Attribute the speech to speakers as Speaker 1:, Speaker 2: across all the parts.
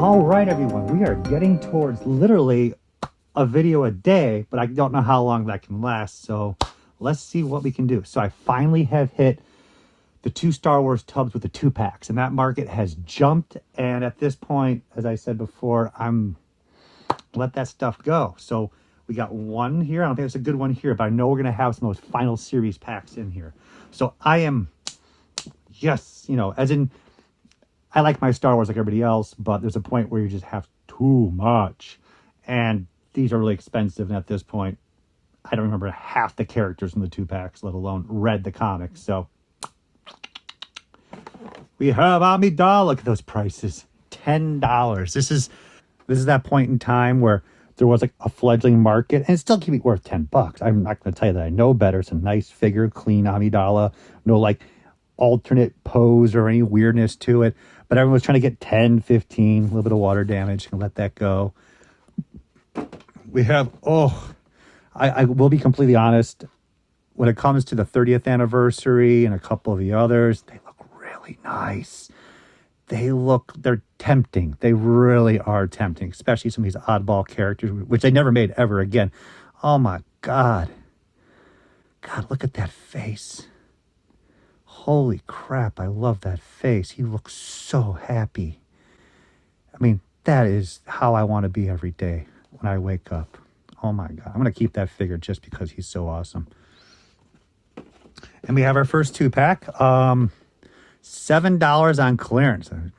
Speaker 1: All right, everyone, we are getting towards literally a video a day, but I don't know how long that can last. So let's see what we can do. So I finally have hit the 2 Star Wars tubs with the 2-packs, and that market has jumped. And at this point, as I said before, I'm let that stuff go. So we got one here. I don't think it's a good one here, but I know we're going to have some of those final series packs in here. So I am, yes, you know, as in, I like my Star Wars like everybody else, but there's a point where you just have too much. And these are really expensive. And at this point, I don't remember half the characters in the 2-packs, let alone read the comics. So we have Amidala. Look at those prices. $10. This is that point in time where there was like a fledgling market, and it still can be worth $10. I'm not going to tell you that I know better. It's a nice figure, clean Amidala. No like alternate pose or any weirdness to it. But everyone was trying to get 10, 15, a little bit of water damage. And let that go. We have, I will be completely honest. When it comes to the 30th anniversary and a couple of the others, they look really nice. They're tempting. They really are tempting, especially some of these oddball characters, which they never made ever again. Oh my God. God, look at that face. Holy crap, I love that face. He looks so happy. I mean, that is how I want to be every day when I wake up. Oh my God. I'm going to keep that figure just because he's so awesome. And we have our first 2-pack. $7 on clearance. I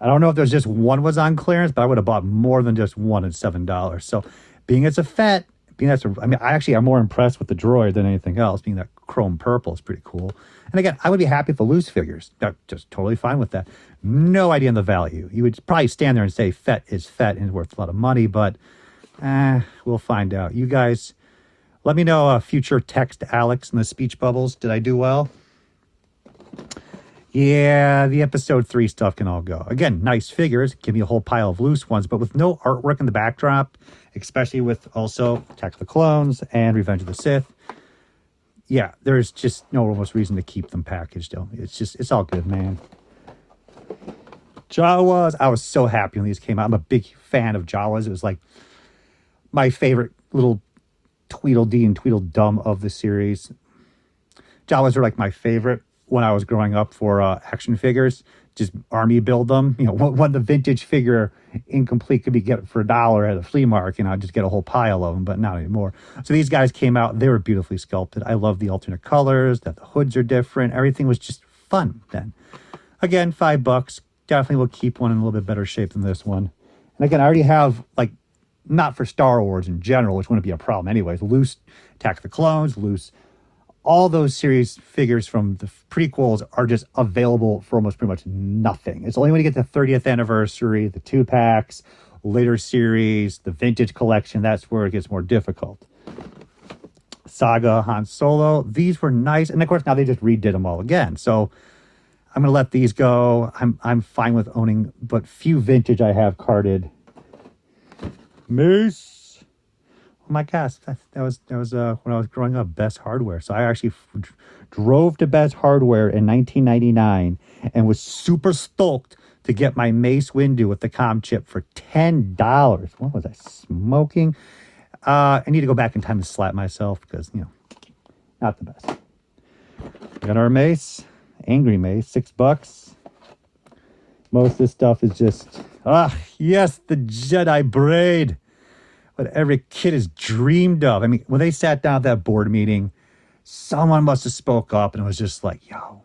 Speaker 1: don't know if there's just one was on clearance, but I would have bought more than just one at $7. So being it's a FET, I actually am more impressed with the droid than anything else, being that chrome purple is pretty cool. And again, I would be happy with the loose figures. Just totally fine with that. No idea on the value. You would probably stand there and say FET is FET and is worth a lot of money, but we'll find out. You guys, let me know, future text Alex in the speech bubbles. Did I do well? Yeah, the episode 3 stuff can all go. Again, nice figures. Give me a whole pile of loose ones, but with no artwork in the backdrop, especially with also Attack of the Clones and Revenge of the Sith. Yeah, there's just no almost reason to keep them packaged, though. It's all good, man. Jawas, I was so happy when these came out. I'm a big fan of Jawas. It was like my favorite little Tweedledee and Tweedledum of the series. Jawas are like my favorite when I was growing up for action figures. Just army build them. You know, when the vintage figure incomplete could be get for $1 at a flea market, I'd just get a whole pile of them, but not anymore. So these guys came out. They were beautifully sculpted. I love the alternate colors, that the hoods are different. Everything was just fun then. Again, $5. Definitely will keep one in a little bit better shape than this one. And again, I already have, like, not for Star Wars in general, which wouldn't be a problem anyways, loose Attack of the Clones, loose. All those series figures from the prequels are just available for almost pretty much nothing. It's only when you get to the 30th anniversary, the 2-packs, later series, the vintage collection, that's where it gets more difficult. Saga, Han Solo, these were nice. And of course, now they just redid them all again. So I'm going to let these go. I'm fine with owning, but few vintage I have carded. Mace. Oh my gosh, that was when I was growing up, Best Hardware. So I actually drove to Best Hardware in 1999 and was super stoked to get my Mace Windu with the comm chip for $10. What was I smoking? I need to go back in time and slap myself because, you know, not the best. We got our Mace, Angry Mace, $6. Most of this stuff is just, yes, the Jedi braid. What every kid has dreamed of. I mean, when they sat down at that board meeting, someone must have spoke up and it was just like, yo,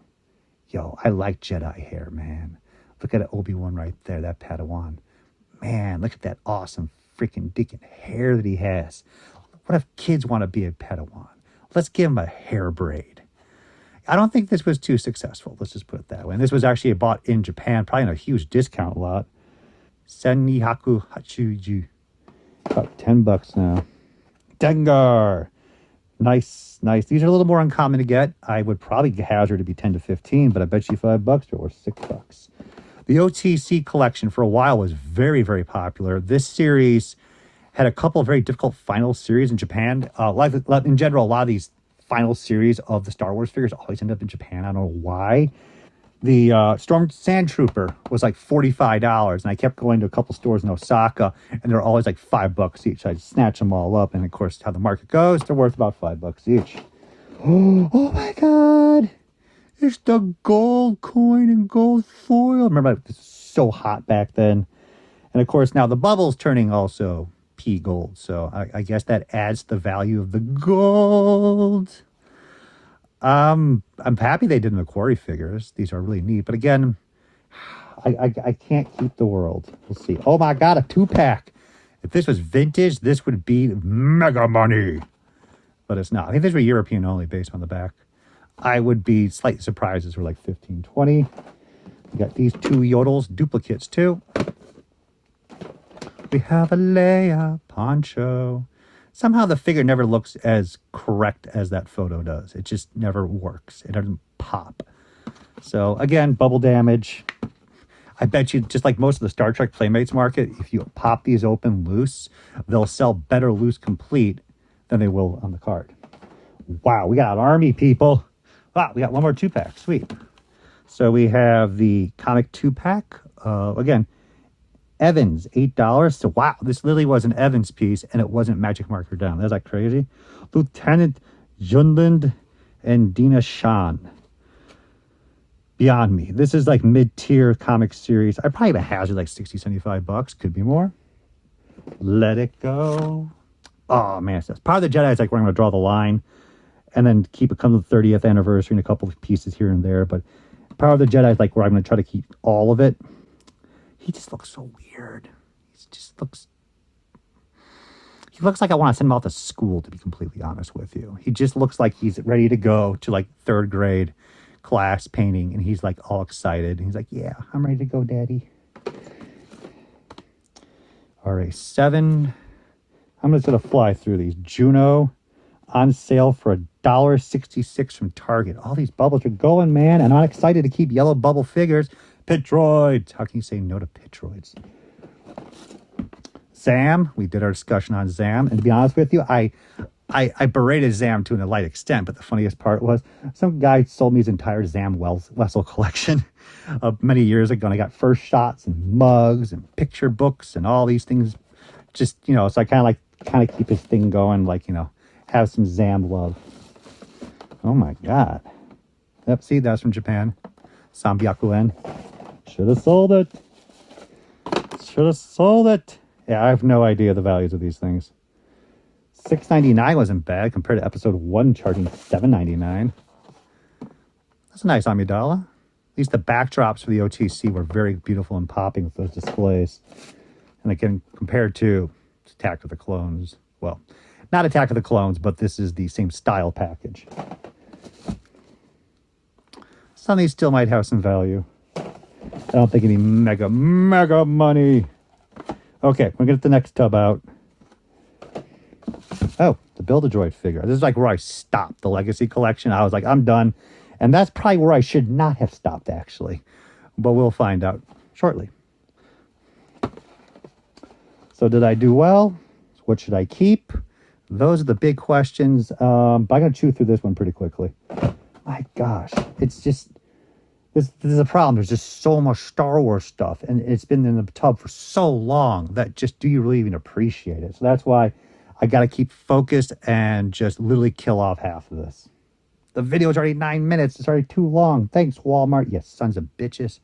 Speaker 1: I like Jedi hair, man. Look at Obi-Wan right there, that Padawan. Man, look at that awesome freaking deacon hair that he has. What if kids want to be a Padawan? Let's give him a hair braid. I don't think this was too successful. Let's just put it that way. And this was actually bought in Japan, probably in a huge discount lot. Sennihaku Hachuju. About $10 now. Dengar. Nice. These are a little more uncommon to get. I would probably hazard to be 10 to 15, but I bet you $5 are worth $6. The OTC collection for a while was very, very popular. This series had a couple of very difficult final series in Japan. In general, a lot of these final series of the Star Wars figures always end up in Japan. I don't know why. The Storm Sand Trooper was like $45, and I kept going to a couple stores in Osaka, and they're always like $5 each. I just snatch them all up, and of course, how the market goes, they're worth about $5 each. Oh my God! It's the gold coin and gold foil. Remember, this was so hot back then, and of course, now the bubble's turning also pea gold. So I guess that adds the value of the gold. I'm happy they did Macquarie figures. These are really neat. But again, I can't keep the world. We'll see. Oh my God, a 2-pack. If this was vintage, this would be mega money. But it's not. I think these were European only based on the back. I would be slightly surprised if we're like 15, 20. We got these 2 Yodels duplicates too. We have a Leia poncho. Somehow the figure never looks as correct as that photo does. It just never works. It doesn't pop. So again, bubble damage. I bet you, just like most of the Star Trek Playmates market, if you pop these open loose, they'll sell better loose complete than they will on the card. Wow, we got an army, people. Wow, we got one more 2-pack. Sweet. So we have the comic 2-pack. Again, Evans, $8. So wow, this literally was an Evans piece, and it wasn't magic marker down. That's like crazy. Lieutenant Junland and Dina Shan. Beyond me. This is like mid-tier comic series. I probably have a hazard like $60, $75. Could be more. Let it go. Oh man, so part of the Jedi is like we're going to draw the line, and then keep it come to the 30th anniversary and a couple of pieces here and there. But part of the Jedi is like where I'm going to try to keep all of it. He just looks so weird. He looks like I want to send him out to school, to be completely honest with you. He just looks like he's ready to go to like 3rd grade class painting, and he's like all excited. And he's like, yeah, I'm ready to go, Daddy. RA7. I'm just going to fly through these. Juno on sale for $1.66 from Target. All these bubbles are going, man, and I'm excited to keep yellow bubble figures. Pitroids. How can you say no to Pitroids? Zam. We did our discussion on Zam. And to be honest with you, I berated Zam to a light extent, but the funniest part was some guy sold me his entire Zam Wessel collection many years ago, and I got first shots and mugs and picture books and all these things. Just, so I kind of keep his thing going, like, have some Zam love. Oh my God. Yep, see, that's from Japan. Sambyakuen. Should have sold it. Yeah, I have no idea the values of these things. $6.99 wasn't bad compared to episode 1 charging $7.99. That's a nice Amidala. At least the backdrops for the OTC were very beautiful and popping with those displays. And again, compared to Attack of the Clones. Well, not Attack of the Clones, but this is the same style package. Some of these still might have some value. I don't think any mega money. Okay, we're going to get the next tub out. Oh, the Build-A-Droid figure. This is like where I stopped the Legacy collection. I was like, I'm done. And that's probably where I should not have stopped, actually. But we'll find out shortly. So did I do well? What should I keep? Those are the big questions. But I'm going to chew through this one pretty quickly. My gosh, it's just... This is a problem. There's just so much Star Wars stuff, and it's been in the tub for so long that just do you really even appreciate it? So that's why I got to keep focused and just literally kill off half of this. The video is already 9 minutes. It's already too long. Thanks, Walmart. You sons of bitches.